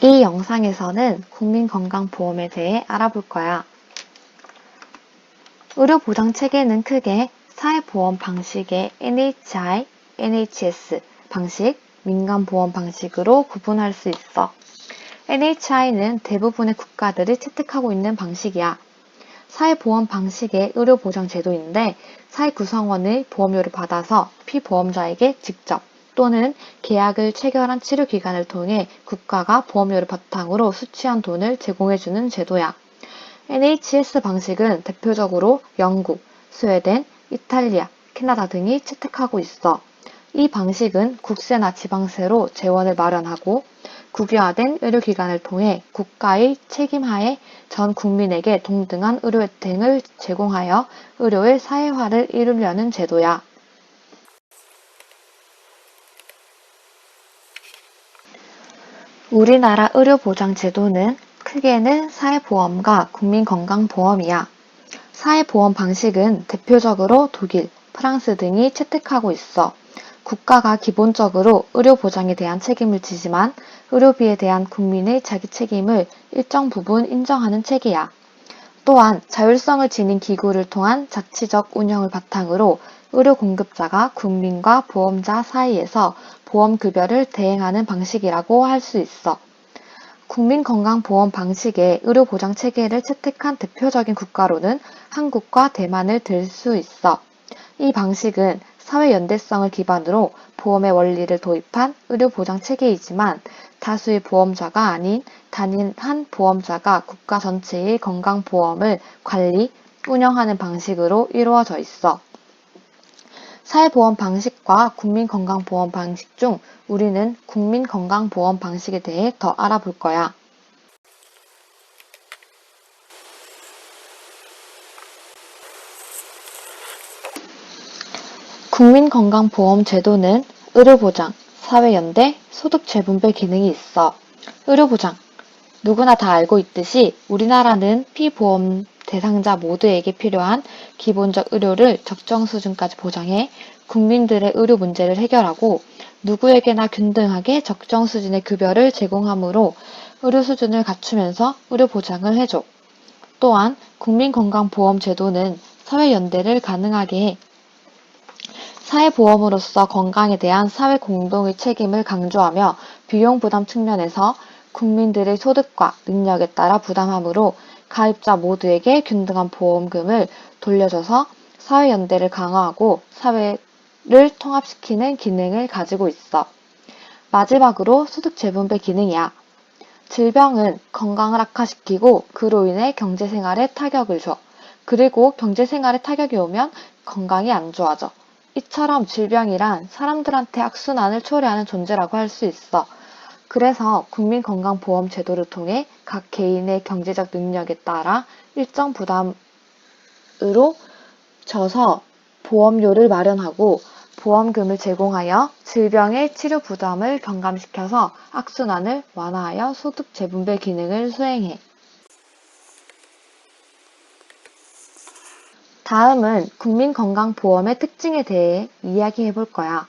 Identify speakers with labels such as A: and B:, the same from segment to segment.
A: 이 영상에서는 국민건강보험에 대해 알아볼 거야. 의료보장체계는 크게 사회보험 방식의 NHI, NHS 방식, 민간보험 방식으로 구분할 수 있어. NHI는 대부분의 국가들이 채택하고 있는 방식이야. 사회보험 방식의 의료보장제도인데 사회 구성원의 보험료를 받아서 피보험자에게 직접 또는 계약을 체결한 치료기관을 통해 국가가 보험료를 바탕으로 수취한 돈을 제공해주는 제도야. NHS 방식은 대표적으로 영국, 스웨덴, 이탈리아, 캐나다 등이 채택하고 있어. 이 방식은 국세나 지방세로 재원을 마련하고 국유화된 의료기관을 통해 국가의 책임하에 전 국민에게 동등한 의료 혜택을 제공하여 의료의 사회화를 이루려는 제도야. 우리나라 의료보장제도는 크게는 사회보험과 국민건강보험이야. 사회보험 방식은 대표적으로 독일, 프랑스 등이 채택하고 있어. 국가가 기본적으로 의료보장에 대한 책임을 지지만 의료비에 대한 국민의 자기 책임을 일정 부분 인정하는 체계야. 또한 자율성을 지닌 기구를 통한 자치적 운영을 바탕으로 의료 공급자가 국민과 보험자 사이에서 보험급여를 대행하는 방식이라고 할 수 있어. 국민건강보험 방식의 의료보장체계를 채택한 대표적인 국가로는 한국과 대만을 들 수 있어. 이 방식은 사회연대성을 기반으로 보험의 원리를 도입한 의료보장체계이지만 다수의 보험자가 아닌 단일 한 보험자가 국가 전체의 건강보험을 관리, 운영하는 방식으로 이루어져 있어. 사회보험 방식과 국민건강보험 방식 중 우리는 국민건강보험 방식에 대해 더 알아볼 거야. 국민건강보험제도는 의료보장, 사회연대, 소득재분배 기능이 있어. 의료보장. 누구나 다 알고 있듯이 우리나라는 피보험 대상자 모두에게 필요한 기본적 의료를 적정 수준까지 보장해 국민들의 의료 문제를 해결하고 누구에게나 균등하게 적정 수준의 급여를 제공하므로 의료 수준을 갖추면서 의료 보장을 해줘. 또한 국민건강보험제도는 사회연대를 가능하게 해 사회보험으로서 건강에 대한 사회 공동의 책임을 강조하며 비용 부담 측면에서 국민들의 소득과 능력에 따라 부담하므로 가입자 모두에게 균등한 보험금을 돌려줘서 사회연대를 강화하고 사회를 통합시키는 기능을 가지고 있어. 마지막으로 소득재분배 기능이야. 질병은 건강을 악화시키고 그로 인해 경제생활에 타격을 줘. 그리고 경제생활에 타격이 오면 건강이 안 좋아져. 이처럼 질병이란 사람들한테 악순환을 초래하는 존재라고 할 수 있어. 그래서 국민건강보험 제도를 통해 각 개인의 경제적 능력에 따라 일정 부담으로 져서 보험료를 마련하고 보험금을 제공하여 질병의 치료 부담을 경감시켜서 악순환을 완화하여 소득 재분배 기능을 수행해. 다음은 국민건강보험의 특징에 대해 이야기해 볼 거야.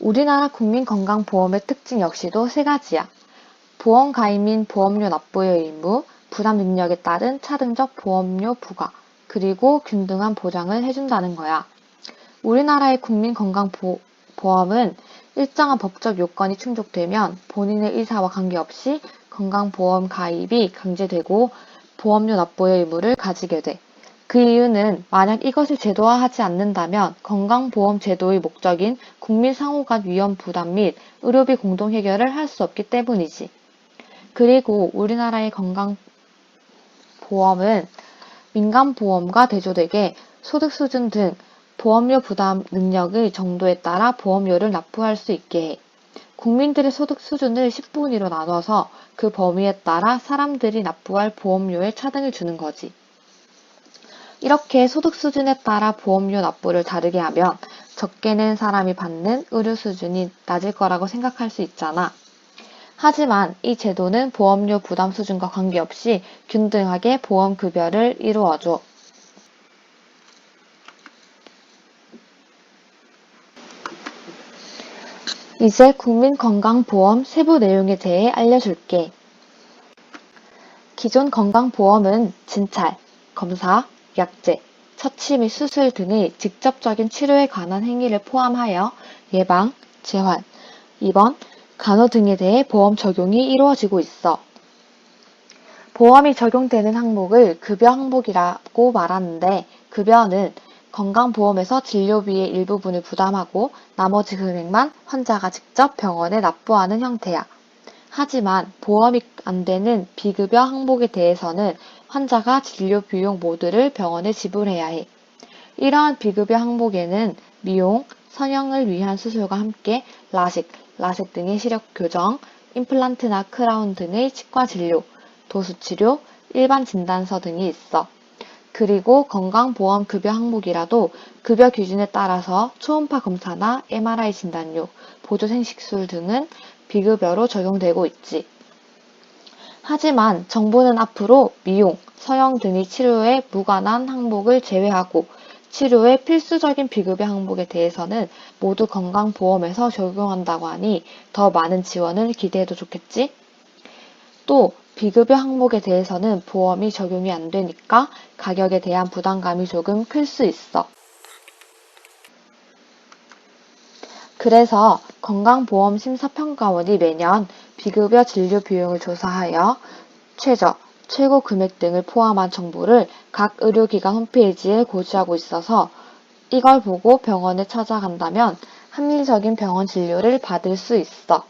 A: 우리나라 국민건강보험의 특징 역시도 세 가지야. 보험 가입 및 보험료 납부의 의무, 부담 능력에 따른 차등적 보험료 부과, 그리고 균등한 보장을 해준다는 거야. 우리나라의 국민건강보험은 일정한 법적 요건이 충족되면 본인의 의사와 관계없이 건강보험 가입이 강제되고 보험료 납부의 의무를 가지게 돼. 그 이유는 만약 이것을 제도화하지 않는다면 건강보험 제도의 목적인 국민 상호 간 위험 부담 및 의료비 공동 해결을 할 수 없기 때문이지. 그리고 우리나라의 건강보험은 민간보험과 대조되게 소득 수준 등 보험료 부담 능력의 정도에 따라 보험료를 납부할 수 있게 해. 국민들의 소득 수준을 10분위로 나눠서 그 범위에 따라 사람들이 납부할 보험료에 차등을 주는 거지. 이렇게 소득 수준에 따라 보험료 납부를 다르게 하면 적게 낸 사람이 받는 의료 수준이 낮을 거라고 생각할 수 있잖아. 하지만 이 제도는 보험료 부담 수준과 관계없이 균등하게 보험급여를 이루어줘. 이제 국민건강보험 세부 내용에 대해 알려줄게. 기존 건강보험은 진찰, 검사, 약제, 처치 및 수술 등의 직접적인 치료에 관한 행위를 포함하여 예방, 재활, 입원, 간호 등에 대해 보험 적용이 이루어지고 있어. 보험이 적용되는 항목을 급여 항목이라고 말하는데, 급여는 건강보험에서 진료비의 일부분을 부담하고 나머지 금액만 환자가 직접 병원에 납부하는 형태야. 하지만 보험이 안 되는 비급여 항목에 대해서는 환자가 진료 비용 모두를 병원에 지불해야 해. 이러한 비급여 항목에는 미용, 성형을 위한 수술과 함께 라식 등의 시력 교정, 임플란트나 크라운 등의 치과 진료, 도수치료, 일반 진단서 등이 있어. 그리고 건강보험 급여 항목이라도 급여 기준에 따라서 초음파 검사나 MRI 진단료, 보조생식술 등은 비급여로 적용되고 있지. 하지만 정부는 앞으로 미용, 성형 등의 치료에 무관한 항목을 제외하고 치료의 필수적인 비급여 항목에 대해서는 모두 건강보험에서 적용한다고 하니 더 많은 지원을 기대해도 좋겠지? 또 비급여 항목에 대해서는 보험이 적용이 안 되니까 가격에 대한 부담감이 조금 클 수 있어. 그래서 건강보험심사평가원이 매년 비급여 진료 비용을 조사하여 최고 금액 등을 포함한 정보를 각 의료기관 홈페이지에 고지하고 있어서 이걸 보고 병원에 찾아간다면 합리적인 병원 진료를 받을 수 있어.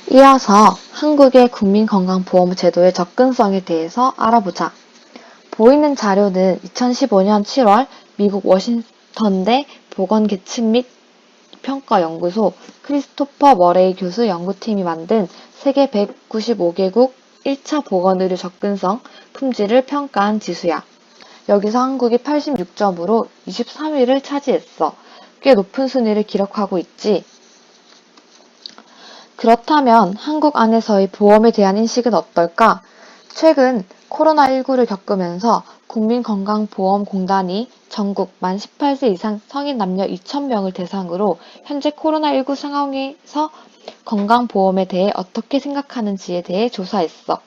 A: 이어서 한국의 국민건강보험 제도의 접근성에 대해서 알아보자. 보이는 자료는 2015년 7월 미국 워싱턴대 보건계측 및 평가연구소 크리스토퍼 머레이 교수 연구팀이 만든 세계 195개국 1차 보건의료 접근성 품질을 평가한 지수야. 여기서 한국이 86점으로 23위를 차지했어. 꽤 높은 순위를 기록하고 있지. 그렇다면 한국 안에서의 보험에 대한 인식은 어떨까? 최근 코로나19를 겪으면서 국민건강보험공단이 전국 만 18세 이상 성인 남녀 2,000명을 대상으로 현재 코로나19 상황에서 건강보험에 대해 어떻게 생각하는지에 대해 조사했어.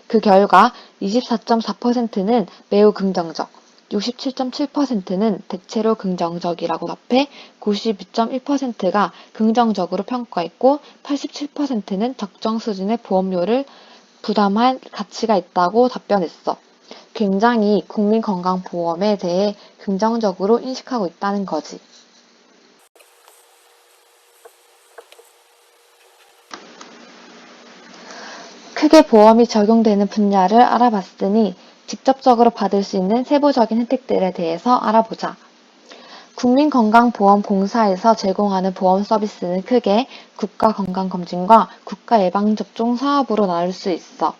A: 그 결과 24.4%는 매우 긍정적, 67.7%는 대체로 긍정적이라고 답해 92.1%가 긍정적으로 평가했고 87%는 적정 수준의 보험료를 부담할 가치가 있다고 답변했어. 굉장히 국민건강보험에 대해 긍정적으로 인식하고 있다는 거지. 크게 보험이 적용되는 분야를 알아봤으니 직접적으로 받을 수 있는 세부적인 혜택들에 대해서 알아보자. 국민건강보험공사에서 제공하는 보험 서비스는 크게 국가건강검진과 국가예방접종 사업으로 나눌 수 있어.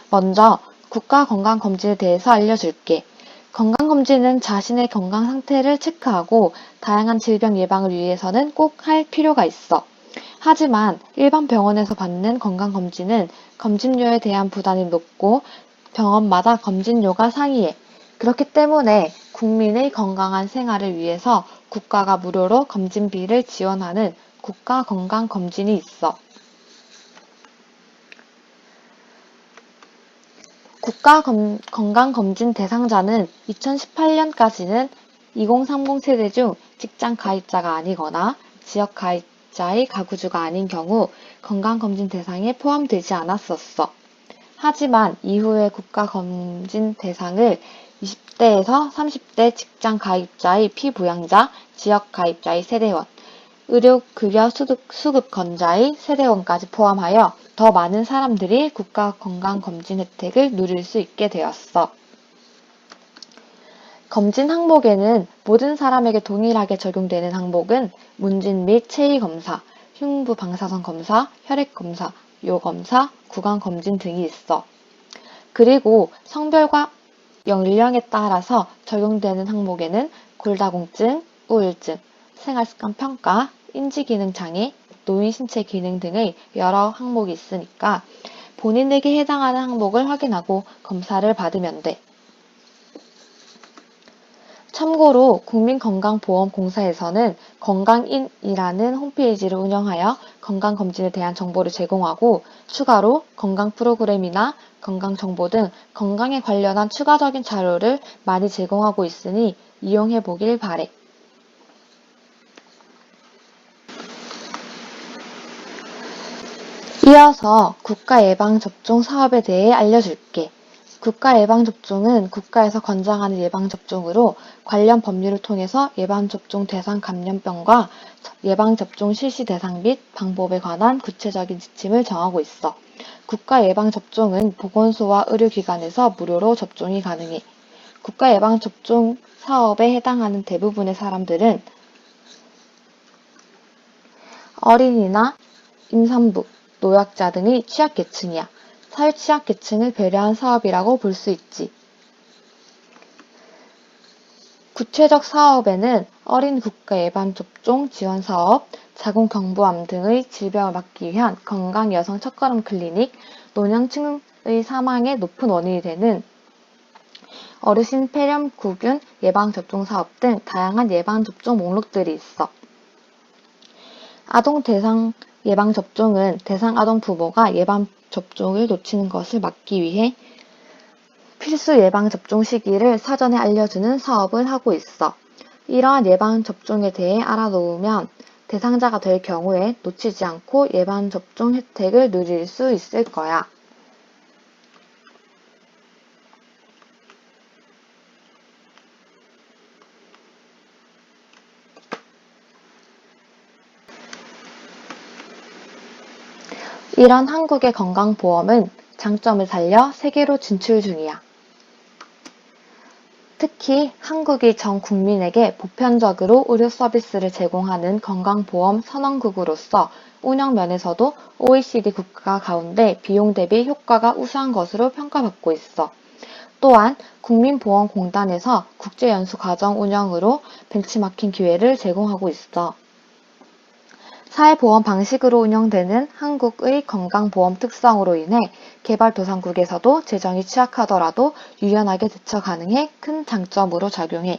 A: 먼저 국가건강검진에 대해서 알려줄게. 건강검진은 자신의 건강 상태를 체크하고 다양한 질병 예방을 위해서는 꼭 할 필요가 있어. 하지만 일반 병원에서 받는 건강검진은 검진료에 대한 부담이 높고 병원마다 검진료가 상이해. 그렇기 때문에 국민의 건강한 생활을 위해서 국가가 무료로 검진비를 지원하는 국가건강검진이 있어. 국가건강검진 대상자는 2018년까지는 2030 세대 중 직장 가입자가 아니거나 지역 가입자의 가구주가 아닌 경우 건강검진 대상에 포함되지 않았었어. 하지만 이후에 국가검진 대상을 20대에서 30대 직장 가입자의 피부양자, 지역 가입자의 세대원, 의료급여 수급권자의 세대원까지 포함하여 더 많은 사람들이 국가건강검진 혜택을 누릴 수 있게 되었어. 검진 항목에는 모든 사람에게 동일하게 적용되는 항목은 문진 및 체위검사, 흉부 방사선 검사, 혈액검사, 요검사, 구강검진 등이 있어. 그리고 성별과 연령에 따라서 적용되는 항목에는 골다공증, 우울증, 생활습관 평가, 인지기능장애, 노인 신체 기능 등의 여러 항목이 있으니까 본인에게 해당하는 항목을 확인하고 검사를 받으면 돼. 참고로 국민건강보험공사에서는 건강인이라는 홈페이지를 운영하여 건강검진에 대한 정보를 제공하고 추가로 건강 프로그램이나 건강정보 등 건강에 관련한 추가적인 자료를 많이 제공하고 있으니 이용해 보길 바래. 이어서 국가예방접종 사업에 대해 알려줄게. 국가예방접종은 국가에서 권장하는 예방접종으로 관련 법률을 통해서 예방접종 대상 감염병과 예방접종 실시 대상 및 방법에 관한 구체적인 지침을 정하고 있어. 국가예방접종은 보건소와 의료기관에서 무료로 접종이 가능해. 국가예방접종 사업에 해당하는 대부분의 사람들은 어린이나 임산부, 노약자 등의 취약계층이야. 사회취약계층을 배려한 사업이라고 볼 수 있지. 구체적 사업에는 어린 국가 예방접종 지원 사업, 자궁경부암 등의 질병을 막기 위한 건강 여성 첫걸음 클리닉, 노년층의 사망의 높은 원인이 되는 어르신 폐렴구균 예방접종 사업 등 다양한 예방접종 목록들이 있어. 아동 대상 예방접종은 대상 아동 부모가 예방접종을 놓치는 것을 막기 위해 필수 예방접종 시기를 사전에 알려주는 사업을 하고 있어. 이러한 예방접종에 대해 알아놓으면 대상자가 될 경우에 놓치지 않고 예방접종 혜택을 누릴 수 있을 거야. 이런 한국의 건강보험은 장점을 살려 세계로 진출 중이야. 특히 한국이 전 국민에게 보편적으로 의료 서비스를 제공하는 건강보험 선언국으로서 운영 면에서도 OECD 국가 가운데 비용 대비 효과가 우수한 것으로 평가받고 있어. 또한 국민보험공단에서 국제연수과정 운영으로 벤치마킹 기회를 제공하고 있어. 사회보험 방식으로 운영되는 한국의 건강보험 특성으로 인해 개발도상국에서도 재정이 취약하더라도 유연하게 대처 가능해 큰 장점으로 작용해.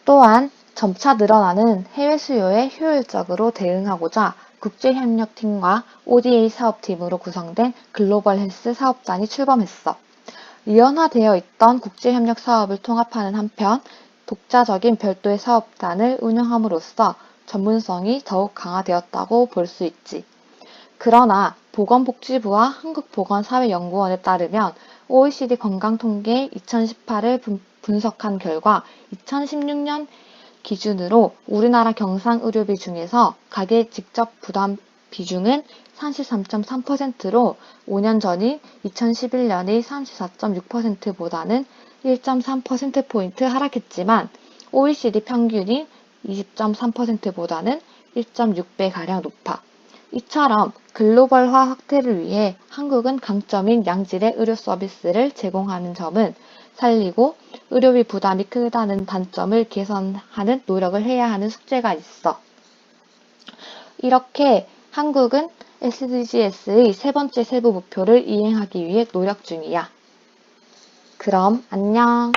A: 또한 점차 늘어나는 해외 수요에 효율적으로 대응하고자 국제협력팀과 ODA 사업팀으로 구성된 글로벌 헬스 사업단이 출범했어. 이원화되어 있던 국제협력 사업을 통합하는 한편 독자적인 별도의 사업단을 운영함으로써 전문성이 더욱 강화되었다고 볼 수 있지. 그러나 보건복지부와 한국보건사회연구원에 따르면 OECD 건강통계 2018을 분석한 결과 2016년 기준으로 우리나라 경상의료비 중에서 가계 직접 부담 비중은 33.3%로 5년 전인 2011년의 34.6%보다는 1.3%포인트 하락했지만 OECD 평균인 20.3%보다는 1.6배가량 높아. 이처럼 글로벌화 확대를 위해 한국은 강점인 양질의 의료 서비스를 제공하는 점은 살리고 의료비 부담이 크다는 단점을 개선하는 노력을 해야 하는 숙제가 있어. 이렇게 한국은 SDGs의 세 번째 세부 목표를 이행하기 위해 노력 중이야. 그럼 안녕.